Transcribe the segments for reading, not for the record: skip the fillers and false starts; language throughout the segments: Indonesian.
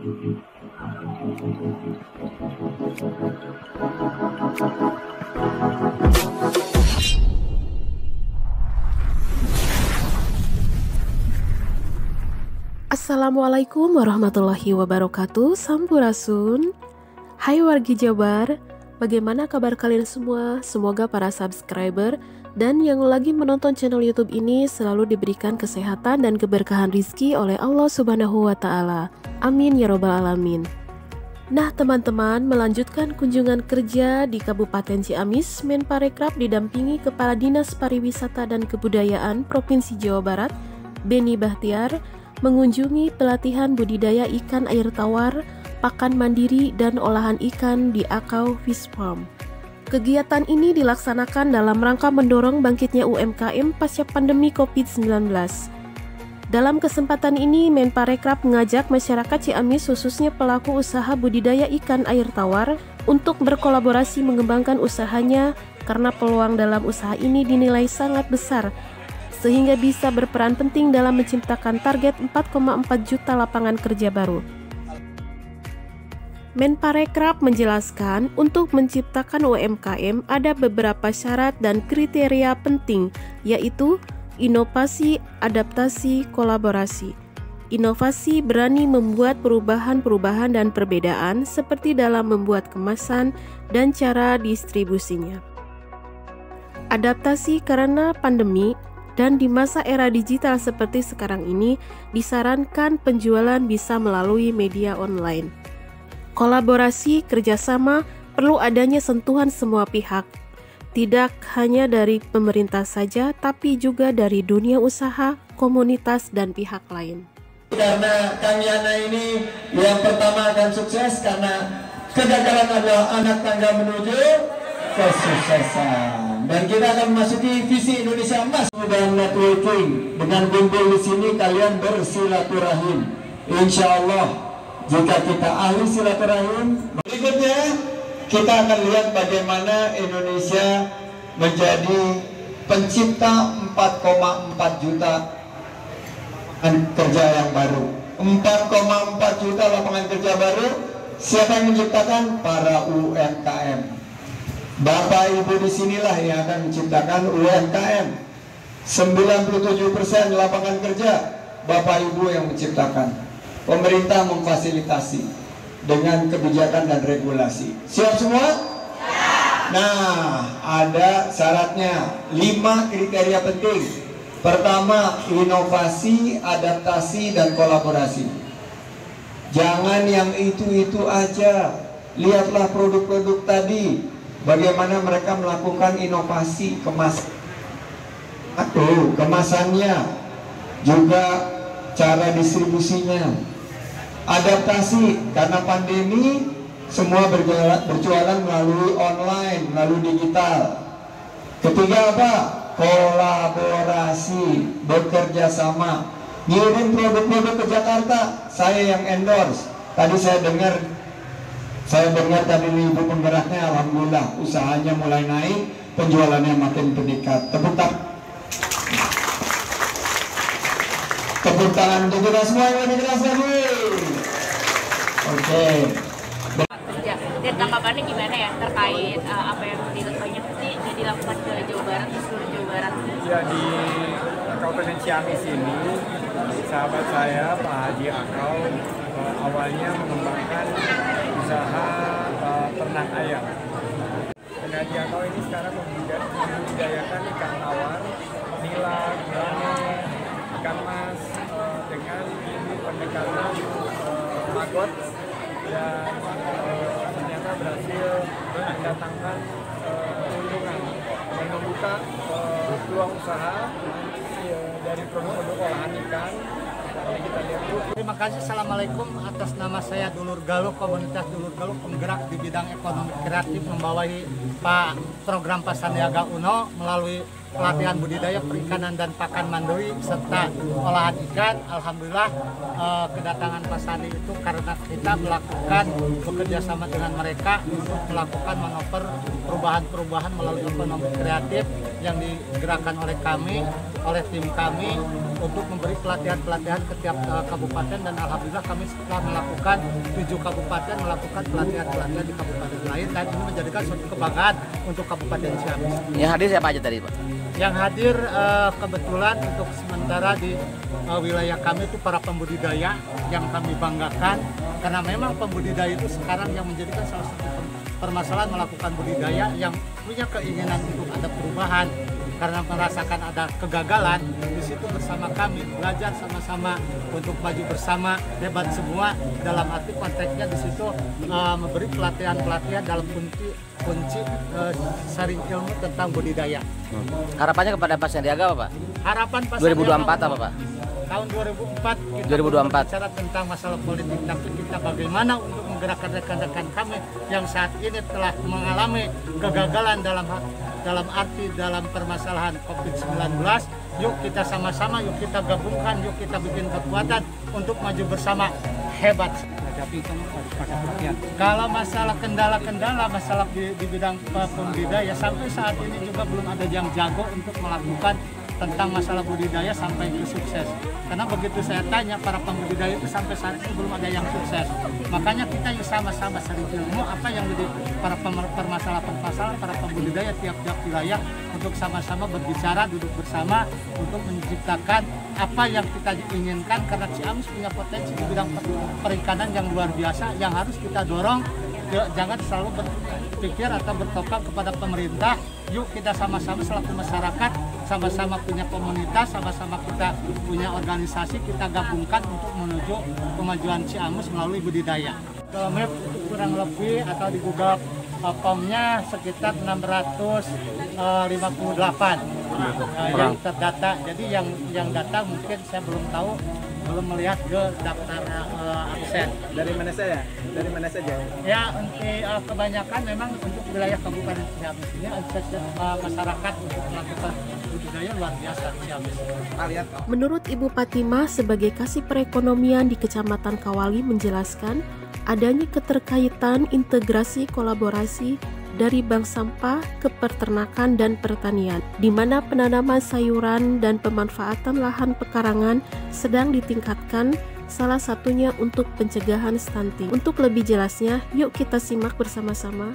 Assalamualaikum warahmatullahi wabarakatuh. Sampurasun. Hai wargi Jabar, bagaimana kabar kalian semua? Semoga para subscriber dan yang lagi menonton channel YouTube ini selalu diberikan kesehatan dan keberkahan rizki oleh Allah Subhanahu wa Ta'ala. Amin ya Robbal 'Alamin. Nah teman-teman, melanjutkan kunjungan kerja di Kabupaten Ciamis, Menparekraf didampingi Kepala Dinas Pariwisata dan Kebudayaan Provinsi Jawa Barat, Beni Bahtiar, mengunjungi pelatihan budidaya ikan air tawar, pakan mandiri, dan olahan ikan di Akau Fish Farm. Kegiatan ini dilaksanakan dalam rangka mendorong bangkitnya UMKM pasca pandemi COVID-19. Dalam kesempatan ini, Menparekraf mengajak masyarakat Ciamis khususnya pelaku usaha budidaya ikan air tawar untuk berkolaborasi mengembangkan usahanya karena peluang dalam usaha ini dinilai sangat besar, sehingga bisa berperan penting dalam menciptakan target 4,4 juta lapangan kerja baru. Menparekraf menjelaskan untuk menciptakan UMKM ada beberapa syarat dan kriteria penting, yaitu inovasi, adaptasi, kolaborasi. Inovasi berani membuat perubahan-perubahan dan perbedaan seperti dalam membuat kemasan dan cara distribusinya. Adaptasi karena pandemi dan di masa era digital seperti sekarang ini, disarankan penjualan bisa melalui media online. Kolaborasi kerjasama perlu adanya sentuhan semua pihak, tidak hanya dari pemerintah saja, tapi juga dari dunia usaha, komunitas, dan pihak lain. Karena kami anak ini yang pertama akan sukses karena kegagalan adalah anak tangga menuju kesuksesan. Dan kita akan memasuki visi Indonesia Emas dan networking. Dengan kumpul di sini kalian bersilaturahim. Insya Allah jika kita ahli silaturahim. Berikutnya kita akan lihat bagaimana Indonesia menjadi pencipta 4,4 juta kerja yang baru. 4,4 juta lapangan kerja baru. Siapa yang menciptakan? Para UMKM. Bapak Ibu disinilah yang akan menciptakan UMKM. 97% lapangan kerja Bapak Ibu yang menciptakan. Pemerintah memfasilitasi dengan kebijakan dan regulasi. Siap semua? Nah, ada syaratnya 5 kriteria penting. Pertama, inovasi, adaptasi, dan kolaborasi. Jangan yang itu-itu aja. Lihatlah produk-produk tadi. Bagaimana mereka melakukan inovasi kemasannya, juga cara distribusinya. Adaptasi karena pandemi, semua berjualan melalui online, melalui digital. Ketiga apa? Kolaborasi, bekerja sama. Ngirim produk-produk ke Jakarta, saya yang endorse. Tadi saya dengar tadi ibu penggeraknya, alhamdulillah usahanya mulai naik, penjualannya makin meningkat. Tepuk tangan untuk kita semua yang lebih keras lagi. Oke. Dan tanggapannya gimana ya terkait apa yang dilakukan ke Jawa Barat, di seluruh Jawa Barat? Ya, di Kabupaten Ciamis ini, sahabat saya Pak Haji Akau awalnya mengembangkan usaha ternak ayam. Dan Haji Akau ini sekarang membudidayakan ikan tawar, nila, gurame, ikan mas dengan pendekatan magot, dan ternyata berhasil mendatangkan keuntungan dan membuka peluang usaha dari produk-produk olahan ikan. Terima kasih. Assalamualaikum. Atas nama saya Dulur Galuh, komunitas Dulur Galuh, penggerak di bidang ekonomi kreatif, membawahi Pak program Pak Sandiaga Uno melalui pelatihan budidaya perikanan dan pakan mandiri serta olahan ikan. Alhamdulillah kedatangan Pak Sandi itu karena kita melakukan bekerja sama dengan mereka untuk melakukan manuver perubahan-perubahan melalui ekonomi kreatif yang digerakkan oleh kami, oleh tim kami untuk memberi pelatihan-pelatihan ke tiap kabupaten, dan alhamdulillah kami setelah melakukan 7 kabupaten melakukan pelatihan-pelatihan di kabupaten lain, dan ini menjadikan suatu kebanggaan untuk Kabupaten Ciamis. Yang hadir siapa aja tadi, Pak? Yang hadir kebetulan untuk sementara di wilayah kami itu para pembudidaya yang kami banggakan, karena memang pembudidaya itu sekarang yang menjadikan salah satu permasalahan melakukan budidaya yang punya keinginan untuk ada perubahan karena merasakan ada kegagalan. Di situ bersama kami belajar sama-sama untuk maju bersama, hebat semua, dalam arti konteksnya di situ memberi pelatihan-pelatihan dalam kunci sharing ilmu tentang budidaya. Harapannya kepada Pak Sandiaga apa, Pak? Harapan Pak 2024 apa, Pak? Tahun 2004 kita 2024 bicara tentang masalah politik, tapi kita bagaimana untuk menggerakkan rekan-rekan kami yang saat ini telah mengalami kegagalan dalam permasalahan COVID-19. Yuk kita sama-sama, yuk kita gabungkan, yuk kita bikin kekuatan untuk maju bersama, hebat. Kalau masalah kendala-kendala, masalah di bidang pembudidaya sampai saat ini juga belum ada yang jago untuk melakukan tentang masalah budidaya sampai ke sukses. Karena begitu saya tanya para pembudidaya itu sampai saat ini belum ada yang sukses. Makanya kita sama-sama sharing ilmu apa yang menjadi para permasalahan para pembudidaya tiap-tiap wilayah untuk sama-sama berbicara, duduk bersama untuk menciptakan apa yang kita inginkan, karena Ciamis punya potensi di bidang perikanan yang luar biasa yang harus kita dorong. Jangan selalu berpikir atau bertopang kepada pemerintah. Yuk kita sama-sama selaku masyarakat, sama-sama punya komunitas, sama-sama kita punya organisasi, kita gabungkan untuk menuju kemajuan Ciamis melalui budidaya. Map itu kurang lebih atau di Google POM-nya sekitar 658 yang terdata. Jadi yang data mungkin saya belum tahu, belum melihat ke daftar absen. Dari mana saja? Ya, untuk kebanyakan memang untuk wilayah Kabupaten Ciamis ini antusias masyarakat untuk melakukan budidaya luar biasa Ciamis. Menurut Ibu Fatimah sebagai Kasih Perekonomian di Kecamatan Kawali menjelaskan adanya keterkaitan integrasi kolaborasi dari bank sampah ke peternakan dan pertanian, di mana penanaman sayuran dan pemanfaatan lahan pekarangan sedang ditingkatkan, salah satunya untuk pencegahan stunting. Untuk lebih jelasnya, yuk kita simak bersama-sama.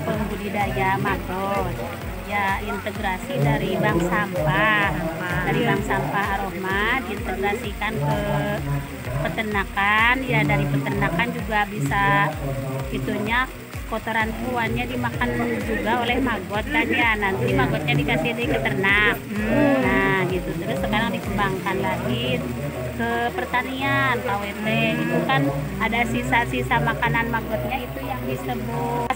Pembudidaya makro, ya integrasi dari bank sampah, Ar-Rahmah diintegrasikan ke peternakan, ya dari peternakan juga bisa itunya kotoran hewannya dimakan juga oleh maggot kan, ya nanti maggotnya dikasih ke ternak. Nah gitu, terus sekarang dikembangkan lagi ke pertanian KWT, itu kan ada sisa-sisa makanan maggotnya itu yang disebut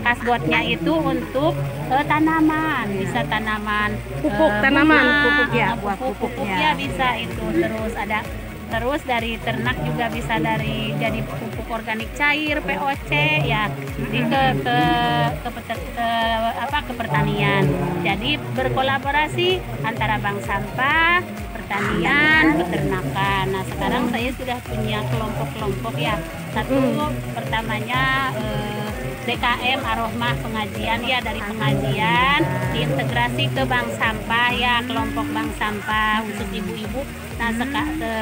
kasgotnya itu untuk tanaman, bisa tanaman pupuk tanaman, buat pupuknya bisa itu. Terus dari ternak juga bisa dari jadi pupuk organik cair POC, ya jadi ke pertanian. Jadi berkolaborasi antara bank sampah, pertanian, peternakan. Nah sekarang saya sudah punya kelompok-kelompok, ya. Satu pertamanya DKM Ar-Rahmah pengajian, ya dari pengajian diintegrasi ke bank sampah, ya kelompok bank sampah untuk ibu-ibu. Nah ke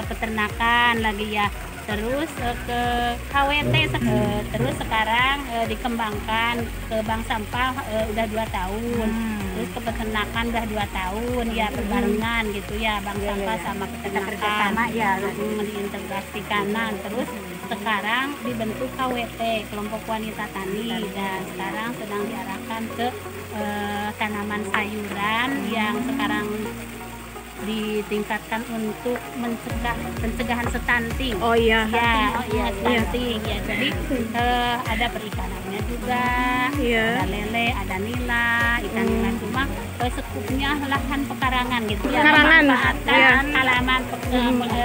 peternakan lagi, ya. Terus ke KWT, terus sekarang dikembangkan ke bank sampah udah 2 tahun. Terus ke peternakan udah 2 tahun, ya berbarengan gitu, ya bank sampah sama peternakan ya diintegrasikan. Nah terus sekarang dibentuk KWT, kelompok wanita tani, dan sekarang sedang diarahkan ke tanaman sayuran yang sekarang ditingkatkan untuk pencegahan stunting. Stunting. Ya. Jadi ada perikanannya juga, ada lele, ada nila, ikan nila, cuma sekupnya lahan pekarangan gitu. Memanfaatkan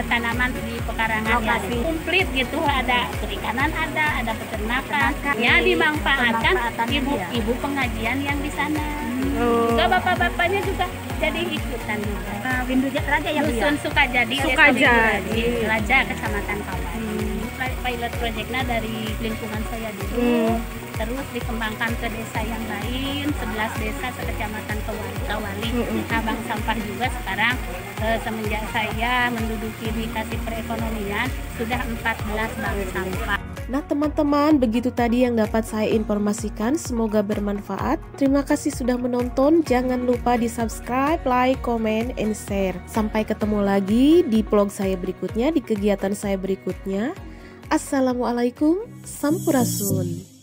tanaman di pekarangan ya, komplit gitu, ada perikanan, ada peternakan. Ya dimanfaatkan ibu-ibu pengajian yang di sana. Juga bapak-bapaknya juga jadi ikutan juga. Windu Raja ya, Dusun Sukajadi, Raja, Kecamatan Kawali. Pilot projectnya dari lingkungan saya dulu. terus dikembangkan ke desa yang lain, 11 desa sekecamatan Kawali. Nah, bank sampah juga sekarang semenjak saya menduduki di Kasih Perekonomian sudah 14 bank sampah. Nah teman-teman, begitu tadi yang dapat saya informasikan, semoga bermanfaat. Terima kasih sudah menonton, jangan lupa di subscribe, like, comment, and share. Sampai ketemu lagi di vlog saya berikutnya, di kegiatan saya berikutnya. Assalamualaikum, Sampurasun.